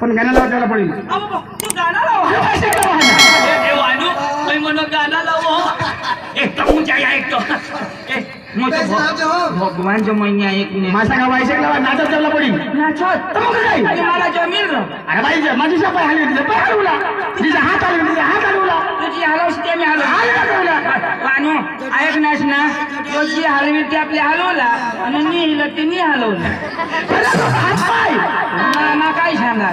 पण गाणं लावायला पडेल. तू गाणं लाव. गाना लावो एक तो मुझे आया एक तो भगवान जो मैंने एक माझा गाव ऐसे लावा नाचत जेवला पडेल. नाचत तर मग काय आणि मला जमीन अरे बाई माझी पाय हलवी तिचा पाय हलवला तिचा हात हलवला तुझी हलवशी मी हलवला पानू ऐक नाच ना तुझी हलवी ती आपली हलवला आणि निहिलं ती नि हलवलं ना काय सांगा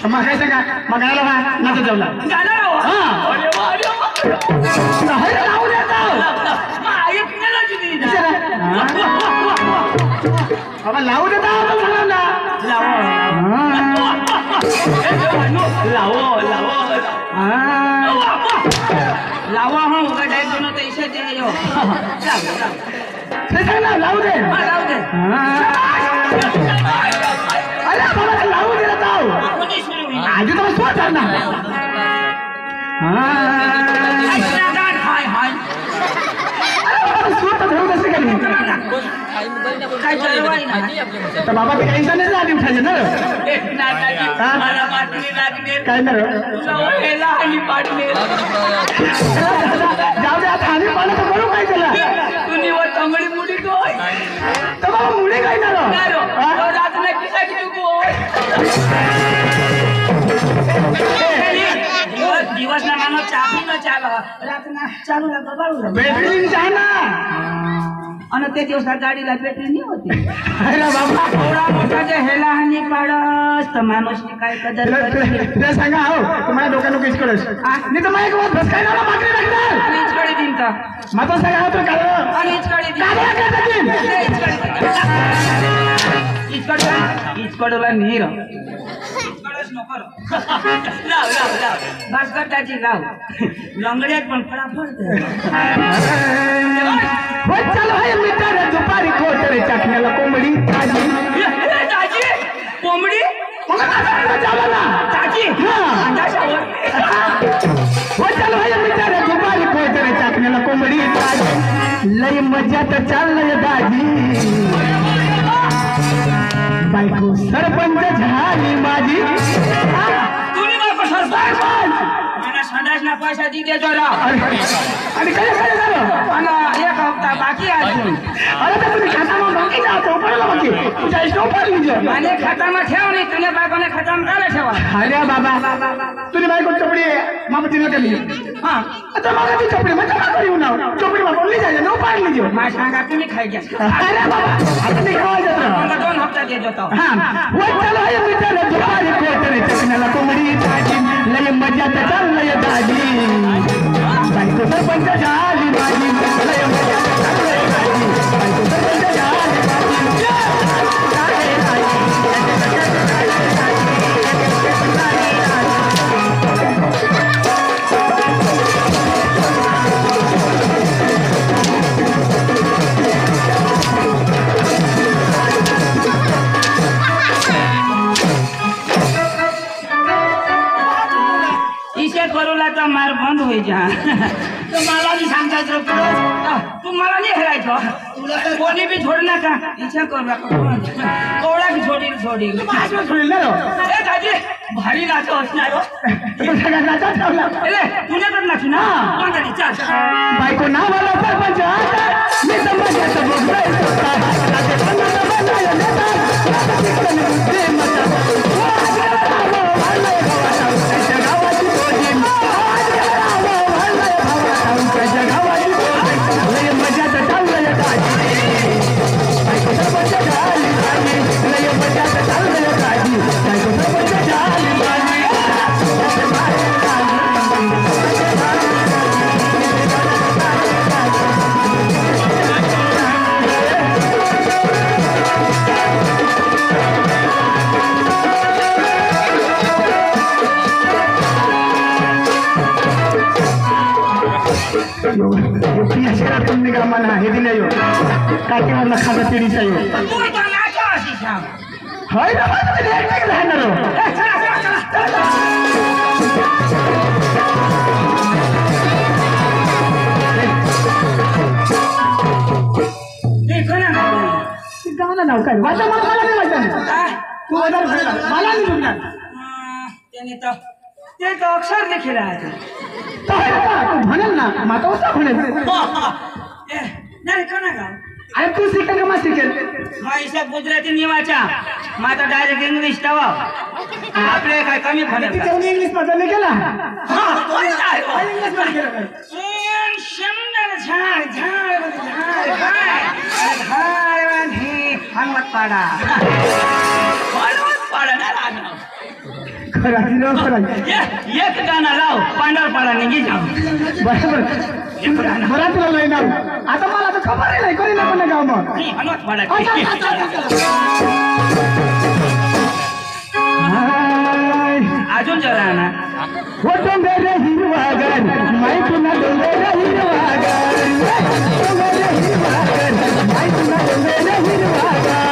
मग काय सांगा मग गाणं लावा नाचत जेवला गाणं लाव. अरे वा अरे वा लावू देता बाबा लावू देता लावो लावा हा उघड दोन पैसे दे लावू दे अरे बाबा लावू दे आधी तर स्वतः ना बाबा ते काही नाही आधी उठायचे ना काय ना जाऊ दे आता आम्ही पाहिलं तर करू काय त्याला तुम्ही व तंगडी मुडी काय तर बाबा मुली काय ना दिवस ना मानो चालू रात ना चालू लागतो बॅटरी जा ना आणि ते दिवस गाडीला बॅटरी नाही होती. अरे बाबा थोडा मोठा जे हेला हानी पाडस तर माणूस काय कदर सांगा हो तुम्हाला डोक्यानं कीच कडस नाही तर मग एक वाद बस काय ना मागणी लागणार आणि इचकडे दिन का माता सांगा हो तर काढ आणि इचकडला नीर भास्करची लाव लंगड्यात पण फटाफट मित्र दुपारी कोटरे चाकण्याला कोंबडी ताजी कोंबडी ताजी मित्र दुपारी कोटरे चाकण्याला कोंबडी ताजी लय मजा तर चाललंय दाजी बायको सरपंच झाली माझी तुम्ही बायको सरपंच मला संडासना पैसा दी देतो राव आणि काय काय झालं आणि एक हप्ता बाकी अजून अरे तर तुम्ही खातामा बाकी जातो पडला बाकी तुझ्या स्टोप पाहिजे आणि खातामा ठेव नाही तुझ्या बायकोने खातामा काय ठेवा अरे बाबा तुझी बायको चपडी मामा तिने कमी हां आता मला ती चपडी म्हणजे काय करू ना चपडी वापरली जायचे नो पाडली जीव मा सांगा तुम्ही खाई घ्या अरे बाबा आता मी खावायचं मला 2 हप्ता देत होतो हां वो चलो हे मित्र दुपारी कोटरे चकण्याला कोंबडी ताजी लय मजा तर चाललंय दाजी बायको सरपंच झाली माझी लय मजा तर चाललंय दाजी बायको सरपंच झाली करूला मार बंद होई जा तो मला नहीं सांगायचं तू मला नहीं हेरायचं तुला तर कोणी भी छोड नका इच्छा करू नका कोवडा भी छोडी सोडील ना ए दादी भारी नाचो असणार हो सगळ्या नाचा ठेवला अरे तुझ्याकडे नाचू ना कोणतरी चाल बायको नावाला सरपंच मी तर मजाचं निगमन हे दिले काठीवर खाजा पिढीचा गाणं नाव काय वाचा मला नाही वाचा तू मला नाही त्याने तर ते तर अक्षर लिखिला आहे तू म्हणेल ना माता उसा म्हणेल नाही कोणा गाव अरे तू शिकेल का मग शिकेल हा हिसाब गुजराती निवाचा माझा डायरेक्ट इंग्लिश तवा आपले काय कमी फरक तिथे इंग्लिश मध्ये नाही केला इंग्लिश मध्ये केलं शंकर झाड झाड झाड झाड हनुमत पाडा ना राजा एक गाणं लाव पांढरपाडा निघी जाऊ बरोबर मराठीला नाही ना आता मला तर खबर नाही कोणी ना कोणी गाव मग हनुमत पाडा अजून जरा ना हो डोंगर हिरवागर माहिती ना डोंगर हिरवागर डोंगर हिरवागर माहिती ना डोंगर हिरवागर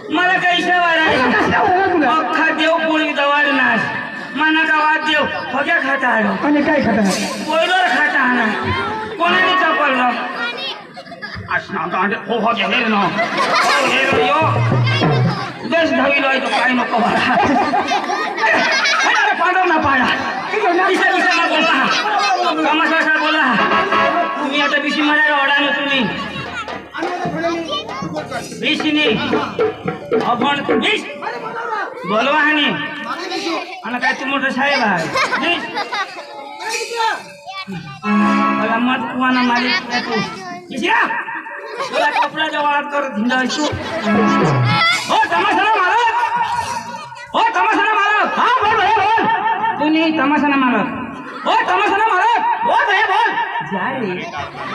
मला काही शेवाय अख्खा देव पोळी दवाड नाश मना का वाद देव फग्या खाता आलो आणि काय खाता कोयलर खाता ना कोणाने चपललं हो हो हेर ना हेर यो देश धाविलो आहे तो काय नको मला पाडो ना पाडा दिसा दिसा ना बोला तमाशा बोला तुम्ही आता बिशी मला ओढा ना तुम्ही बिशीनी आपण बिश बोलवा हानी आणि काय तू मोठं साहेब आहे मला मत कुवाना मालिक नाही तू बिशिया तुला कपड्याच्या वाळात करत हिंडायचो हो तमाशाला मारत हो तमाशाला मारत हा बोल भैया बोल तुम्ही तमाशाला मारत हो तमाशाला मारत बोल भैया बोल जाय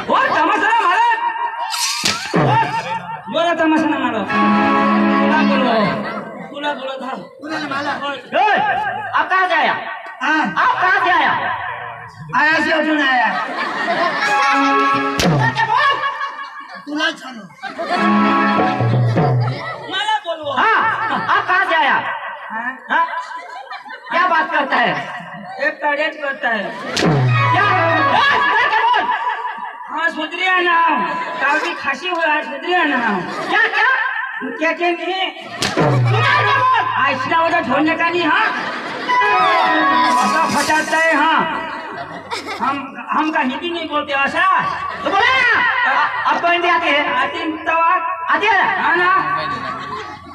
हो तमाशाला मारत बोला तमाशाला मारत तुला बोलत आप कहाँ से आया आप कहाँ से आया आया से अजून आया तुला मला बोलवो हाँ आप कहाँ से आया हाँ क्या बात करता है एक कड़ेज करता है क्या हाँ सुधरिया ना काफी खासी हुआ है सुधरिया ना क्या क्या क्या नहीं ऐसा वजह छोड़ने का नहीं हाँ फटाता है हाँ हम का हिंदी नहीं बोलते ऐसा तो बोले ना आपको हिंदी आती है आती तो आती है हाँ ना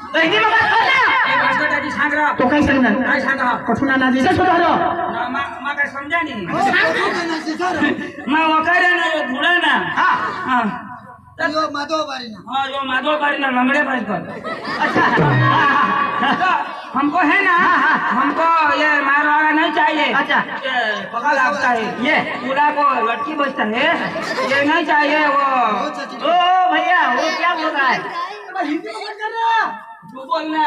तो हिंदी में बात करना एक भाषा दादी सांग रहा तो काय सांगणार काय सांगा कठुना ना दिसा सुधारो माँ का समझा नहीं माँ वकारा ना जो धुड़ा ना हाँ हाँ यो माधवबारी ना हाँ जो माधवबारी ना लंगड़े भाई पर अच्छा हाँ हमको है ना हमको ये मारवाड़ा नहीं चाहिए अच्छा पका लगता है ये पूरा को लड़की बचता है ये नहीं चाहिए वो ओ भैया वो क्या बोल रहा है हिंदी में बात कर रहा तू बोलना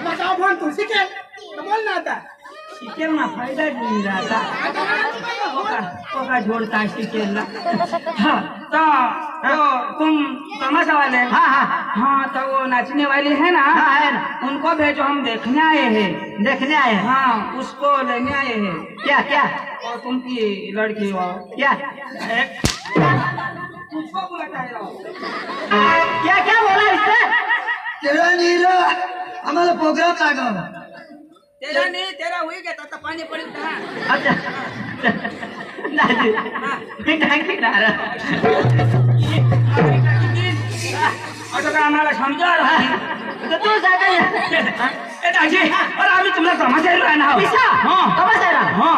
बताओ बोल तू सीखे तो बोल ना आता शिकेल ना फायदा नहीं रहता पका जोड़ता है शिकेल ना हाँ तो तुम तमाशा वाले हाँ हाँ हाँ तो वो नाचने वाली है ना हाँ है ना उनको भेजो हम देखने आए हैं हाँ उसको लेने आए हैं क्या क्या और तुम की लड़की हो क्या उसको बुलाता है क्या क्या बोला इसने तेरा नहीं रहा हमारा प्रोग्राम लागा तेरा नहीं तेरा हुई गया तो पानी पड़ी था अच्छा नाही टाकी ना असं का आम्हाला समजा रहा तो तू सांगा दाजी और आम्ही तुम्हाला तमाशाला राहणार आहोत तमाशाला हां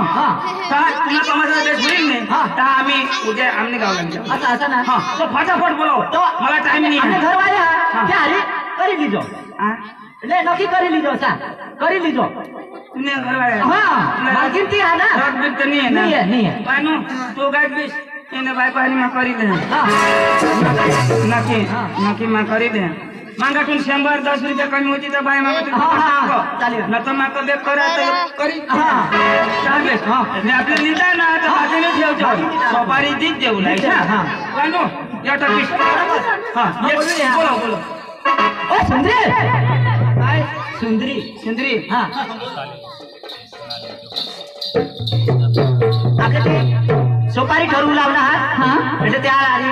तुम्हाला तमाशाला बेस होईल नाही तर आम्ही उद्या आमने गावला जाऊ अच्छा अच्छा ना हां तो फटाफट बोलो तो मला टाइम नहीं આપણે है ઘરવાળા કે હારી કરી લીજો એટલે નક્કી કરી લીજો સા કરી લીજો तुमने घर वाले હા માર્કેટ થી આના रॉक बिक तो नहीं है ना नहीं है पानू तो गाइड बीस इन्हें भाई पानी में करी दे हां नकी नकी में करी दे मागातून 100-10 रुपये कमी होती तर बाय मागत चालेल. न तर माग बेक करा तर करी चालेल. मी आपलं लिहिता ना तर बाजूने ठेवतो सोपारी तीच देऊ लागेल. कानो या टपीस बोला बोला. ओ सुंदरी काय सुंदरी सुंदरी हा आपलं ते सोपारी ठरवून लावला हा म्हणजे त्या आधी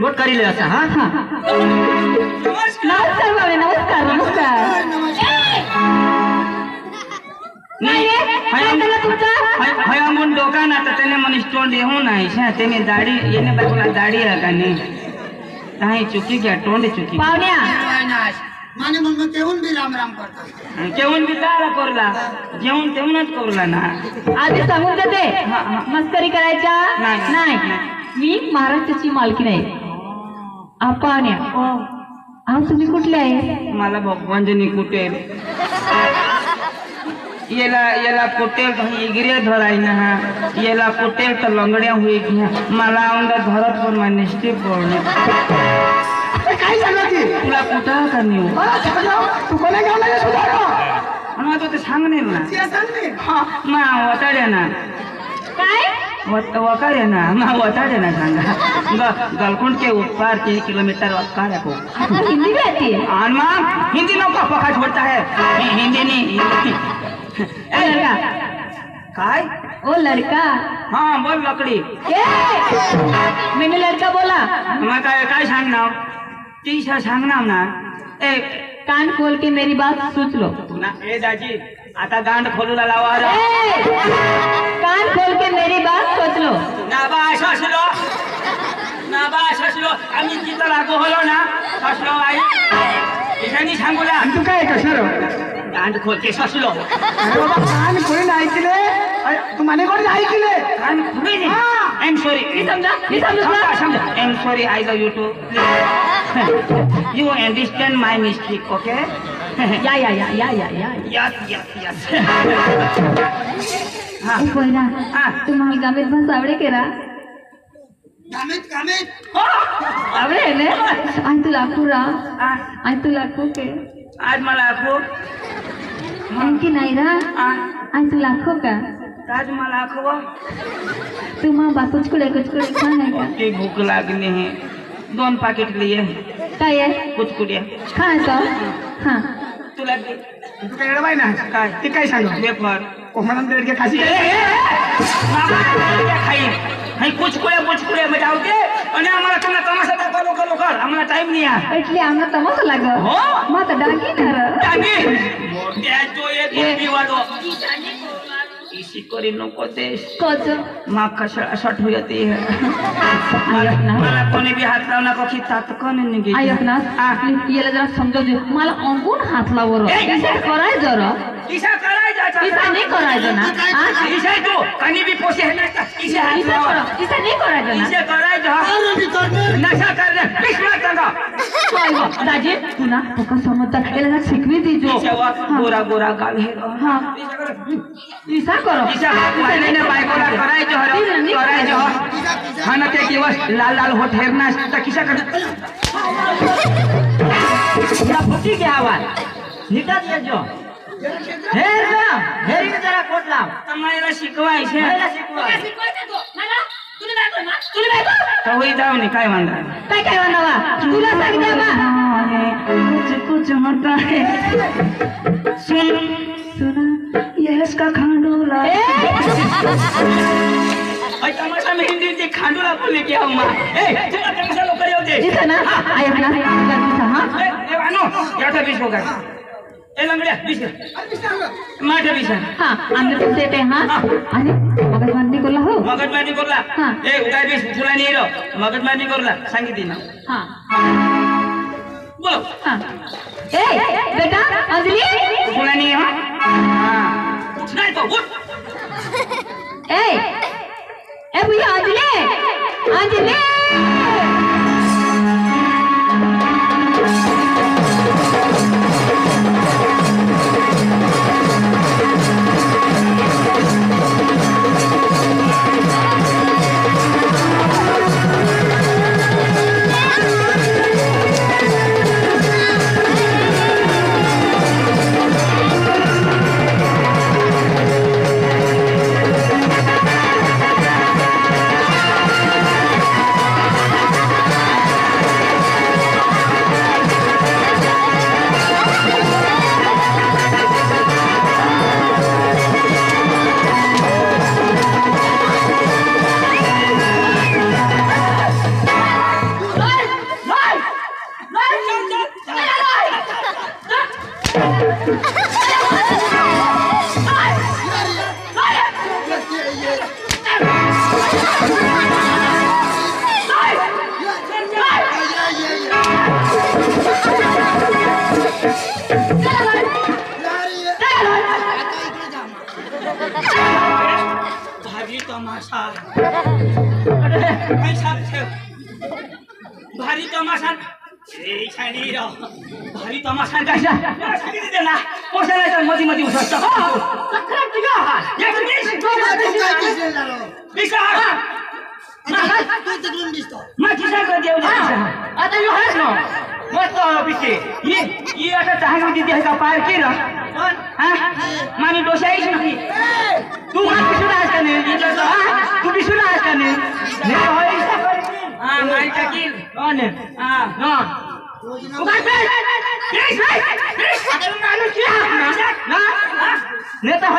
नोट करील असा हा नमस्कार बाबा नमस्कार नमस्कार हयामून डोका ना तर त्याने मनीष तोंड येऊ नाही त्याने दाढी येणे बाजूला दाढी आहे का नाही चुकी घ्या तोंड चुकी पाहुण्या माने मग तेवून बी राम राम करतात जेवण बी काय करला जेवण तेवूनच करला ना आधी सांगून देते मस्करी करायच्या नाही. नाही मी महाराष्ट्राची मालकी नाही पाहुण्या अहो तुम्ही कुठले आहे मला भगवानजनी कुटेल याला कुटेल तर इगरे धराय ना याला कुटेल तर लंगड्या होई घ्या मला औंदा धरत पण निष्ठी पडणे काय झालं ती तुला कुठं का नेऊ तू कोणा गावला मला तो सांगणे ना मा वताड्या ना काय वकारे ना मा वताड्या ना सांगा गलकुंड के ऊपर 3 किलोमीटर वकारे को आता हिंदी भी आती है और माँ हिंदी नौका पका छोड़ता है हिंदी नहीं ओ लड़का काय ओ लड़का हाँ बोल लकड़ी ए मैंने लड़का बोला मैं काय सांगणार तीसा सांगणार ना ए कान खोल के मेरी बात सोच लो ना ए दाजी आता गांड खोलूला लावा ए, कान खोल के मेरी बात सोच लो नाबा असलो आम्ही तिथं लागू होलो ना असलो आई इशानी सांगूला तू काय कशाला गांड खोल के ससलो अरे बाबा कान कोणी नाही ऐकले तू माने कोणी ऐकले कान खुली नाही आय एम सॉरी समजा I am sorry I love you too you understand my mistake okay या यस ओ पहिला हा. तुम्हाला गामेत भाषा आवडे केरा कामेत आवडे ने आय तुला पुरा आय तुला के आज मला आखो आणखी नाही रा आय तुला का आज मला आखो तुम्हा कुचकुडे खाणे का की भूक लागली है 2 पाकिट लिए काय आहे कुचकुड्या खायचं हा तुला तू काय एवढं ना काय ते काय सांग वेफर कोमला देडके खाशी खाई हाय कुचकुड्या बजावते आणि आम्हाला तुला तमाशा दाखवा लवकर आम्हाला टाइम नाही आहे એટલે આમાં તમસ લાગે हो માં તો ડાંગી ન રે टांगी मोठ्या जो एक पिवालो इसी करी नको देश કોચ माँ कशट हो जाती है मला कोणी भी हात लावला की तातकन निघे आयक ना याला जरा समजाव दे मला अंगून हात लावर इसा कराय जरा इसा करायचा इसा नाही करायचं ना इसा तू कणी भी पोसे है ना इसा हात लावा इसा नाही करायचं ना इसा करायचा नशा करणे पिछला तंगा दाजी तू ना तुका समजता याला जरा शिकवी दीजो इसा गोरा गोरा गाल है हां इसा करो इसा महिने बायकोला करायचं हा ना ते दिवस लाल लाल होत हेरना तर किसा कर या फुटी घ्यावा नीटात येजो हेर ना हेरी जरा कोट लाव तुम्हाला शिकवायचे तर होई जाऊ नाही काय म्हणता काय म्हणावा तुला सांगते बा कुछ होता है सुन सुना ये इसका खांडूला ए तमाशा में हिंदी ते खांडूला बोलले की हम ए तुला तमाशा लवकर येऊ दे इथं ना ऐक ना हा ए वानो याचा बीस होगा ए लंगड्या बीस माझ्या बीस हा आम्ही तुमचे ते हा आणि मगज मांडणी करला हो मगजमारी करला हा. ए उगाय बीस तुला नाही रो मगजमारी करला सांगितली ना हा बोल हा ए बेटा अंजली तुला नाही हा उठ नाही तो उठ ए भैया अंजली अंजली भारी तमाशा भारी तमाशा भारी तमाशा कशा सांगितले ना पोषणाच्या मध्ये मध्ये उसत आता यो आहेस ना मस्त पिके ये आता चांगली तिथे का पार केलं मानी डोशाईच नाही तू बिसून आहेस का नाही तू बिसून आहेस का नाही नाही टाकील नेता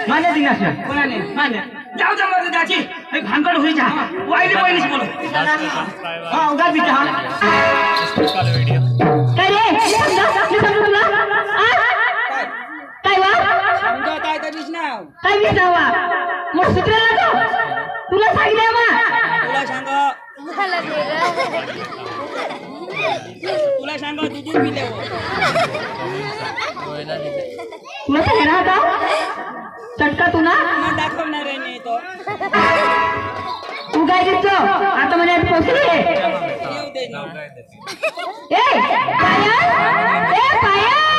मान्य दिनास कोणाने मान्य जाऊ जा मग त्याची भानगड होई जा वाईली पहिलीच बोल हा उगा बिचा काय रे तुला काय वा समजा काय तरीच नाव काय विचारवा मग सुधरला तो तुला सांगितलं तुला सांग दूध पिले तुला सांगणार होता चटका तू ना दाखवणार आहे नाही तो तू काय दिसतो आता म्हणे पोचली येऊ दे ना ए पाया